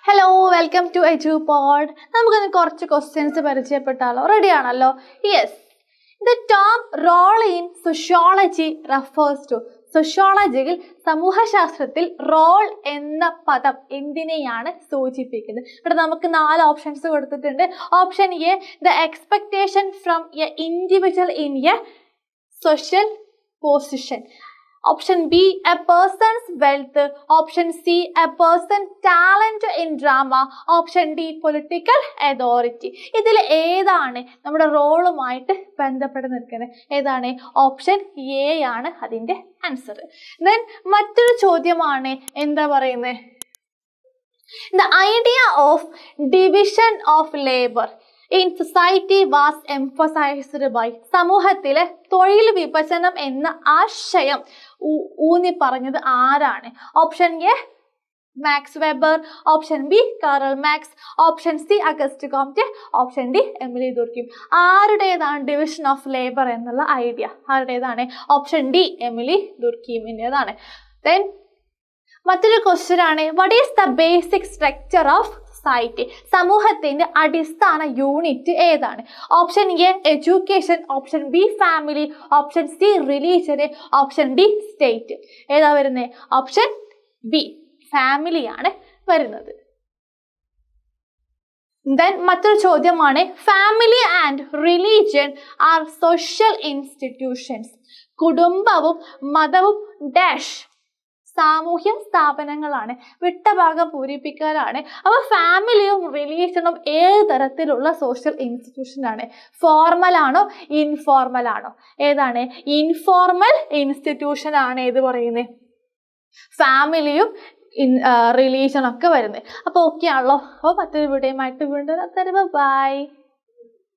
Hello, welcome to EduPod. നമുക്കിന്ന് കുറച്ച് questions പരിചയപ്പെട്ടാലോ? റെഡി ആണല്ലോ? Yes. The term role in sociology refers to. സോഷ്യോളജിയിൽ സമൂഹശാസ്ത്രത്തിൽ റോൾ എന്ന പദം എന്തിനെയാണ് സൂചിപ്പിക്കുന്നത്? ഇവിടെ നമുക്ക് 4 ഓപ്ഷൻസ് കൊടുത്തിട്ടുണ്ട്. Option A, the expectation from a individual in a social position. Option B, a person's wealth. Option C, a person's talent in drama. Option D, political authority. ഇതിൽ ഏതാണ് നമ്മുടെ റോളുമായിട്ട് ബന്ധപ്പെട്ട് നിൽക്കുന്നത്? ഏതാണ്? ഓപ്ഷൻ എ ആണ് അതിൻ്റെ ആൻസർ. ദെൻ മറ്റൊരു ചോദ്യമാണ് എന്താ പറയുന്നത്? The idea of division of labor in society was emphasized by. സമൂഹത്തിലെ തൊഴിൽ വിഭജനം എന്ന ആശയം ഊന്നി പറഞ്ഞത് ആരാണ്? Option A, Max Weber. Option B, Karl Marx. Option C, August Comte. Option D, Emile Durkheim. ആരുടേതാണ് ഡിവിഷൻ ഓഫ് ലേബർ എന്നുള്ള ഐഡിയ? ആരുടേതാണ്? ഓപ്ഷൻ ഡി, എമിലി ദുർക്കിമിൻ്റെതാണ്. ദെൻ മറ്റൊരു ക്വസ്റ്റ്യൻ ആണ്, what is the basic structure of society? സമൂഹത്തിന്റെ അടിസ്ഥാന unit ഏതാണ്? Option A, education. Option B, family. Option C, religion. Option D, state. ഏതാ വരുന്നത്? ഓപ്ഷൻ ബി, ഫാമിലിയാണ് വരുന്നത്. ദെൻ മറ്റൊരു ചോദ്യമാണ്, family and religion R social institutions. കുടുംബവും മതവും ഡാഷ് സാമൂഹ്യ സ്ഥാപനങ്ങളാണ്. വിട്ട ഭാഗം പൂരിപ്പിക്കാനാണ്. അപ്പോൾ ഫാമിലിയും റിലീജിയനും ഏത് തരത്തിലുള്ള സോഷ്യൽ ഇൻസ്റ്റിറ്റ്യൂഷൻ ആണ്? ഫോർമൽ ആണോ ഇൻഫോർമൽ ആണോ? ഏതാണ്? ഇൻഫോർമൽ ഇൻസ്റ്റിറ്റ്യൂഷൻ ആണ് ഏത് പറയുന്നത്? ഫാമിലിയും റിലീജിയനൊക്കെ വരുന്നത്. അപ്പോൾ ഓക്കെ ആണല്ലോ. അപ്പോൾ മറ്റൊരു വീഡിയോയുമായിട്ട് വീണ്ടും ബൈ.